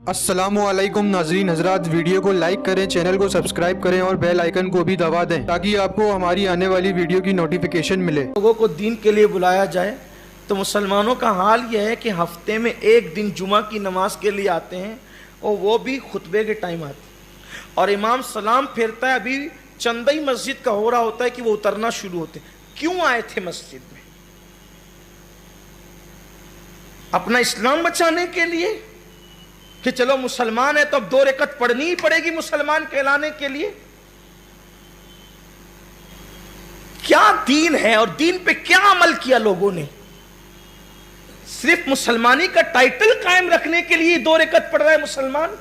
अस्सलाम वालेकुम नाज़रीन हज़रात, वीडियो को लाइक करें, चैनल को सब्सक्राइब करें और बेल आइकन को भी दबा दें ताकि आपको हमारी आने वाली वीडियो की नोटिफिकेशन मिले। लोगों को दीन के लिए बुलाया जाए तो मुसलमानों का हाल यह है कि हफ्ते में एक दिन जुमा की नमाज के लिए आते हैं और वो भी खुतबे के टाइम आते हैं और इमाम सलाम फेरता है, अभी चंदा ही मस्जिद का हो रहा होता है कि वो उतरना शुरू होते हैं। क्यों आए थे मस्जिद में? अपना इस्लाम बचाने के लिए कि चलो मुसलमान है तो अब 2 रकअत पढ़नी ही पड़ेगी मुसलमान कहलाने के लिए। क्या दीन है और दीन पे क्या अमल किया लोगों ने? सिर्फ मुसलमानी का टाइटल कायम रखने के लिए 2 रकअत पढ़ रहा है मुसलमान।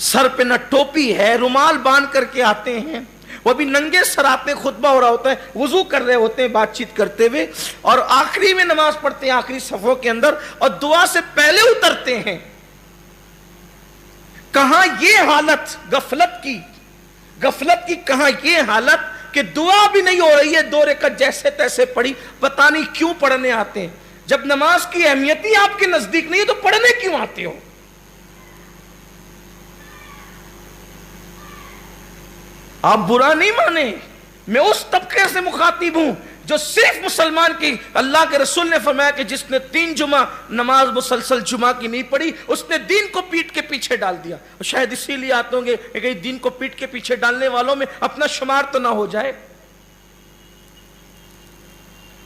सर पे न टोपी है, रुमाल बांध करके आते हैं, वो भी नंगे सर आते, खुतबा हो रहा होता है, वुजू कर रहे होते हैं बातचीत करते हुए, और आखिरी में नमाज पढ़ते हैं आखिरी सफों के अंदर और दुआ से पहले उतरते हैं। कहां ये हालत गफलत की कहां ये हालत कि दुआ भी नहीं हो रही है, 2 रकअत जैसे तैसे पढ़ी। पता नहीं क्यों पढ़ने आते हैं? जब नमाज की अहमियत ही आपके नजदीक नहीं है तो पढ़ने क्यों आते हो? आप बुरा नहीं माने, मैं उस तबके से मुखातिब हूं जो सिर्फ मुसलमान की, अल्लाह के रसूल ने फरमाया कि जिसने 3 जुमा नमाज मुसलसल जुमा की नहीं पढ़ी उसने दीन को पीठ के पीछे डाल दिया। और शायद इसीलिए आते होंगे कि दीन को पीठ के पीछे डालने वालों में अपना शुमार तो ना हो जाए।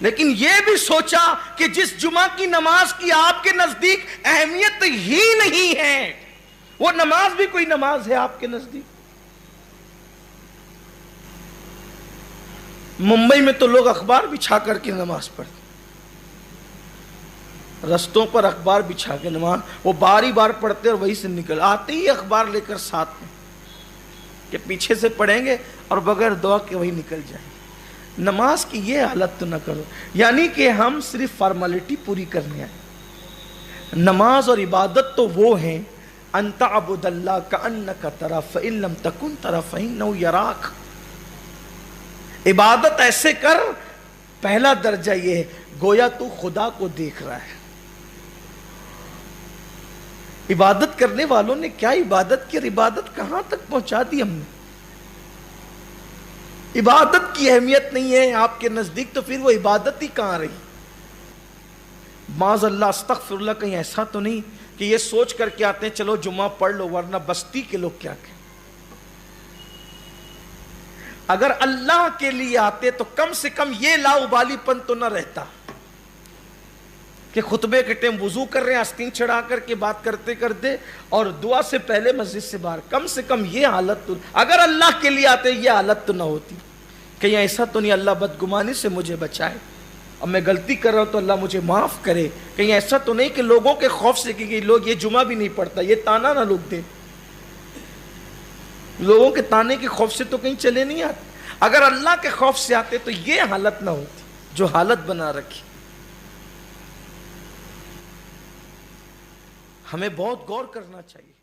लेकिन यह भी सोचा कि जिस जुमा की नमाज की आपके नजदीक अहमियत ही नहीं है, वो नमाज भी कोई नमाज है आपके नजदीक। मुंबई में तो लोग अखबार बिछा करके नमाज पढ़ते, रस्तों पर अखबार बिछा के नमाज, वो बारी बार पढ़ते और वहीं से निकल आते ही अखबार लेकर साथ में कि पीछे से पढ़ेंगे और बगैर दुआ के वही निकल जाएंगे। नमाज की ये हालत तो ना करो, यानी कि हम सिर्फ फॉर्मेलिटी पूरी करने आए। नमाज और इबादत तो वो है अंता अबुदल्ला का अन्न का तरफ इन लम तकुन तरफ नौ यराक। इबादत ऐसे कर, पहला दर्जा ये है गोया तू खुदा को देख रहा है। इबादत करने वालों ने क्या इबादत की और इबादत कहां तक पहुंचा दी हमने? इबादत की अहमियत नहीं है आपके नजदीक तो फिर वो इबादत ही कहां रही? माज़अल्लाह अस्तग़फिरुल्लाह, कहीं ऐसा तो नहीं कि ये सोच करके आते हैं चलो जुम्मा पढ़ लो वरना बस्ती के लोग क्या कहें। अगर अल्लाह के लिए आते तो कम से कम ये लाउबालीपन तो न रहता कि खुतबे के टाइम वुजू कर रहे हैं, आस्तीन चढ़ा करके बात करते करते और दुआ से पहले मस्जिद से बाहर। कम से कम ये हालत तो, अगर अल्लाह के लिए आते ये हालत तो ना होती। कहीं ऐसा तो नहीं अल्लाह बदगुमानी से मुझे बचाए, अब मैं गलती कर रहा हूं तो अल्लाह मुझे माफ करे। कहीं ऐसा तो नहीं कि लोगों के खौफ से कि लोग ये जुमा भी नहीं पढ़ता, ये ताना ना लोग दे। लोगों के ताने के खौफ से तो कहीं चले नहीं आते। अगर अल्लाह के खौफ से आते तो ये हालत ना होती जो हालत बना रखी। हमें बहुत गौर करना चाहिए।